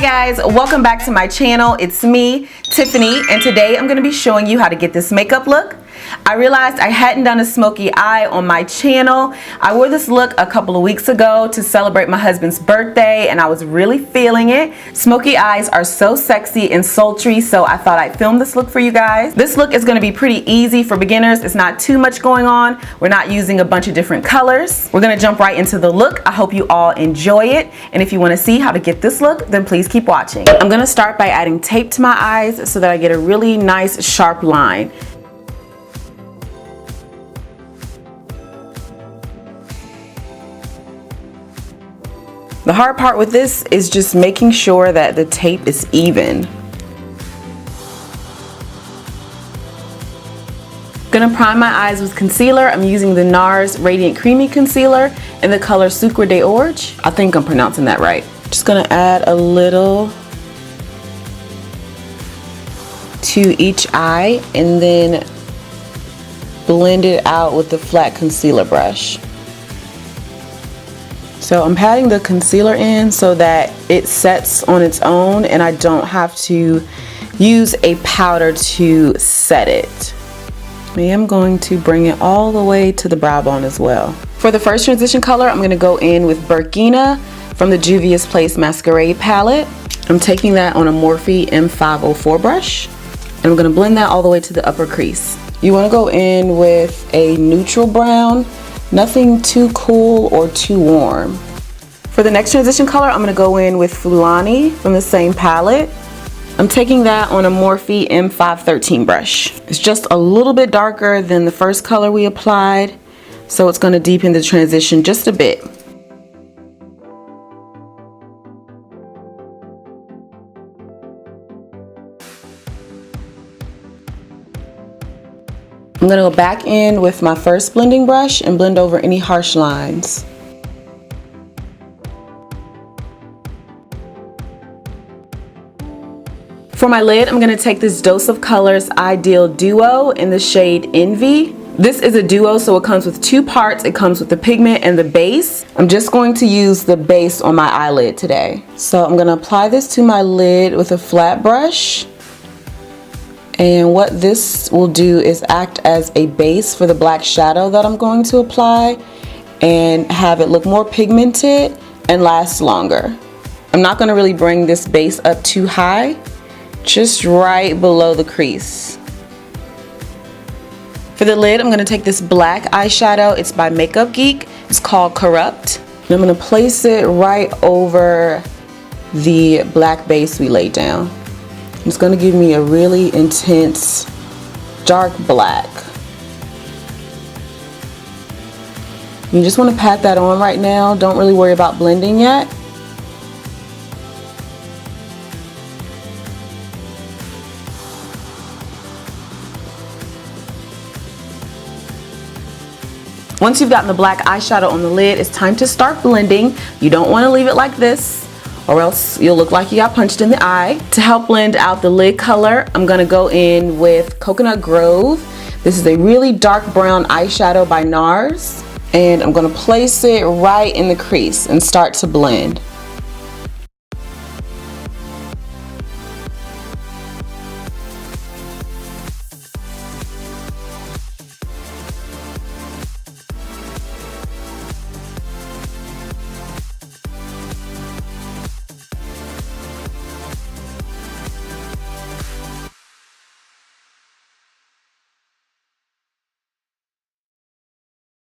Hi guys, welcome back to my channel. It's me, Tiffany, and today I'm going to be showing you how to get this makeup look. I realized I hadn't done a smoky eye on my channel. I wore this look a couple of weeks ago to celebrate my husband's birthday and I was really feeling it. Smoky eyes are so sexy and sultry, so I thought I'd film this look for you guys. This look is going to be pretty easy for beginners. It's not too much going on. We're not using a bunch of different colors. We're going to jump right into the look. I hope you all enjoy it, and if you want to see how to get this look, then please keep watching. I'm going to start by adding tape to my eyes so that I get a really nice sharp line. The hard part with this is just making sure that the tape is even. Gonna prime my eyes with concealer. I'm using the NARS Radiant Creamy Concealer in the color Sucre de Orge. I think I'm pronouncing that right. Just gonna add a little to each eye and then blend it out with the flat concealer brush. So I'm patting the concealer in so that it sets on its own and I don't have to use a powder to set it. I am going to bring it all the way to the brow bone as well. For the first transition color, I'm going to go in with Burkina from the Juvia's Place Masquerade palette. I'm taking that on a Morphe M504 brush and I'm going to blend that all the way to the upper crease. You want to go in with a neutral brown. Nothing too cool or too warm. For the next transition color, I'm going to go in with Fulani from the same palette. I'm taking that on a Morphe M513 brush. It's just a little bit darker than the first color we applied, so it's going to deepen the transition just a bit. I'm going to go back in with my first blending brush and blend over any harsh lines. For my lid, I'm going to take this Dose of Colors Ideal Duo in the shade Envy. This is a duo, so it comes with two parts. It comes with the pigment and the base. I'm just going to use the base on my eyelid today. So I'm going to apply this to my lid with a flat brush. And what this will do is act as a base for the black shadow that I'm going to apply and have it look more pigmented and last longer. I'm not going to really bring this base up too high, just right below the crease. For the lid, I'm going to take this black eyeshadow. It's by Makeup Geek. It's called Corrupt. And I'm going to place it right over the black base we laid down. It's going to give me a really intense dark black. You just want to pat that on right now. Don't really worry about blending yet. Once you've gotten the black eyeshadow on the lid, it's time to start blending. You don't want to leave it like this, or else you'll look like you got punched in the eye. To help blend out the lid color, I'm gonna go in with Coconut Grove. This is a really dark brown eyeshadow by NARS, and I'm gonna place it right in the crease and start to blend.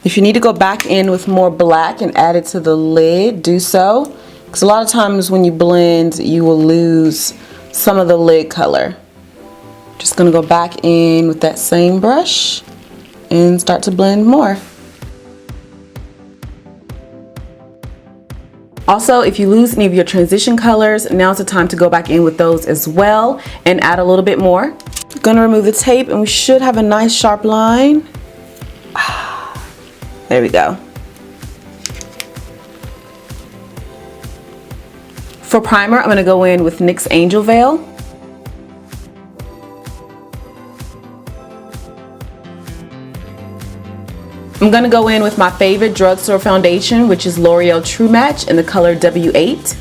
If you need to go back in with more black and add it to the lid, do so. Because a lot of times when you blend, you will lose some of the lid color. Just going to go back in with that same brush and start to blend more. Also, if you lose any of your transition colors, now's the time to go back in with those as well and add a little bit more. I'm going to remove the tape and we should have a nice sharp line. There we go. For primer, I'm going to go in with NYX Angel Veil. I'm going to go in with my favorite drugstore foundation, which is L'Oreal True Match in the color W8.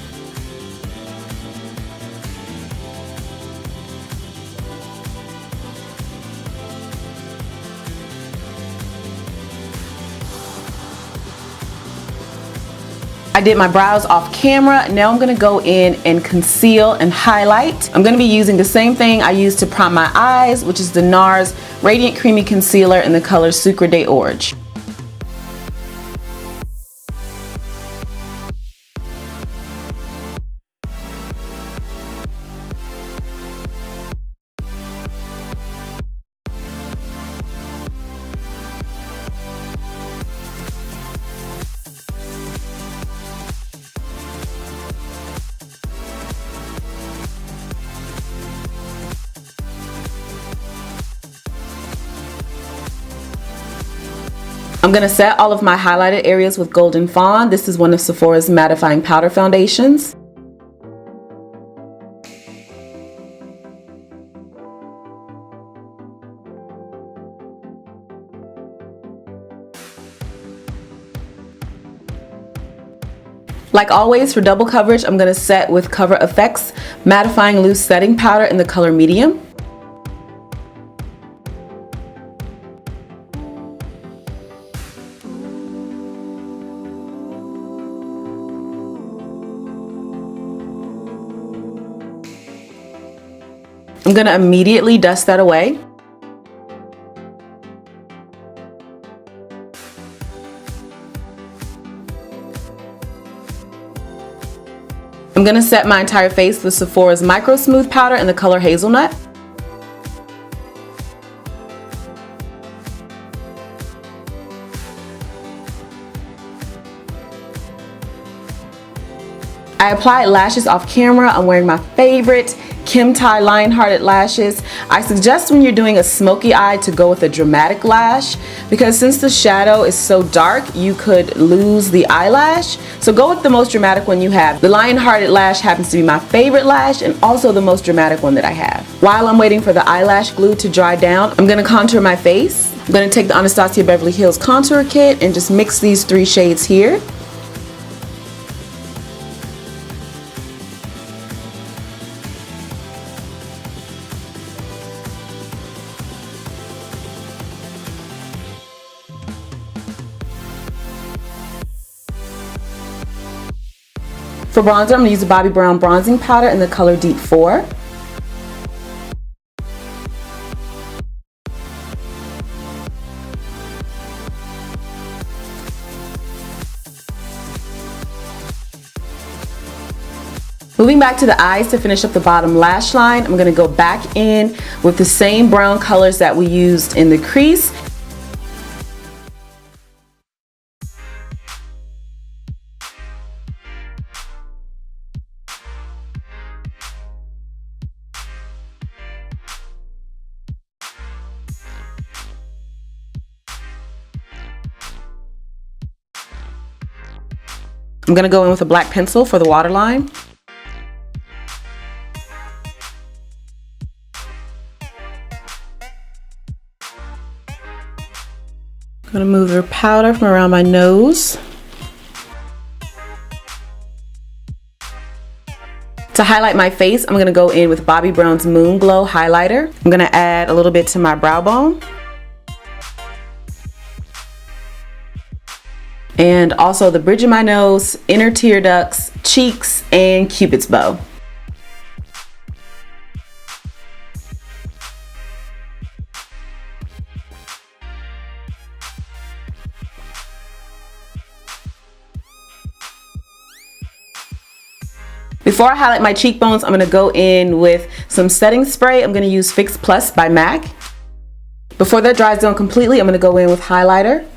I did my brows off camera. Now I'm gonna go in and conceal and highlight. I'm gonna be using the same thing I used to prime my eyes, which is the NARS Radiant Creamy Concealer in the color Sucre de Orge. I'm going to set all of my highlighted areas with Golden Fawn. This is one of Sephora's mattifying powder foundations. Like always, for double coverage, I'm going to set with Cover FX mattifying loose setting powder in the color medium. I'm going to immediately dust that away. I'm going to set my entire face with Sephora's Micro Smooth Powder in the color Hazelnut. I applied lashes off camera. I'm wearing my favorite Kim Tai Lionhearted lashes. I suggest when you're doing a smoky eye to go with a dramatic lash, because since the shadow is so dark, you could lose the eyelash. So go with the most dramatic one you have. The Lionhearted lash happens to be my favorite lash and also the most dramatic one that I have. While I'm waiting for the eyelash glue to dry down, I'm gonna contour my face. I'm gonna take the Anastasia Beverly Hills contour kit and just mix these 3 shades here. For bronzer, I'm going to use the Bobbi Brown bronzing powder in the color Deep 4. Moving back to the eyes to finish up the bottom lash line, I'm going to go back in with the same brown colors that we used in the crease. I'm going to go in with a black pencil for the waterline. I'm going to move the powder from around my nose. To highlight my face, I'm going to go in with Bobbi Brown's Moon Glow highlighter. I'm going to add a little bit to my brow bone. And also the bridge of my nose, inner tear ducts, cheeks, and Cupid's bow. Before I highlight my cheekbones, I'm going to go in with some setting spray. I'm going to use Fix Plus by MAC. Before that dries down completely, I'm going to go in with highlighter.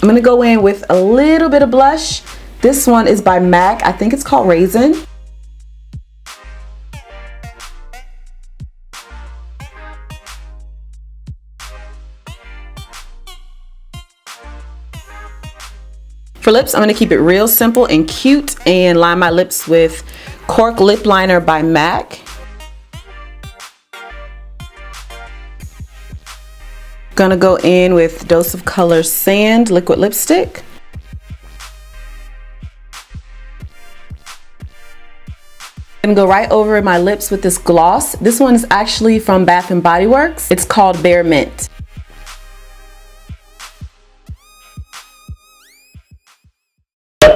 I'm going to go in with a little bit of blush. This one is by MAC. I think it's called Raisin. For lips, I'm going to keep it real simple and cute and line my lips with Cork Lip Liner by MAC. Gonna go in with Dose of Color Sand liquid lipstick. And go right over my lips with this gloss. This one is actually from Bath and Body Works. It's called Bare Mint.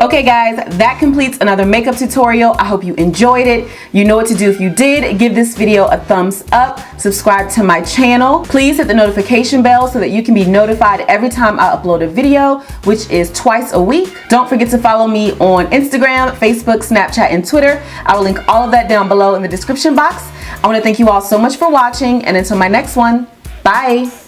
Okay guys, that completes another makeup tutorial. I hope you enjoyed it. You know what to do if you did. Give this video a thumbs up, subscribe to my channel. Please hit the notification bell so that you can be notified every time I upload a video, which is twice a week. Don't forget to follow me on Instagram, Facebook, Snapchat, and Twitter. I will link all of that down below in the description box. I want to thank you all so much for watching, and until my next one, bye.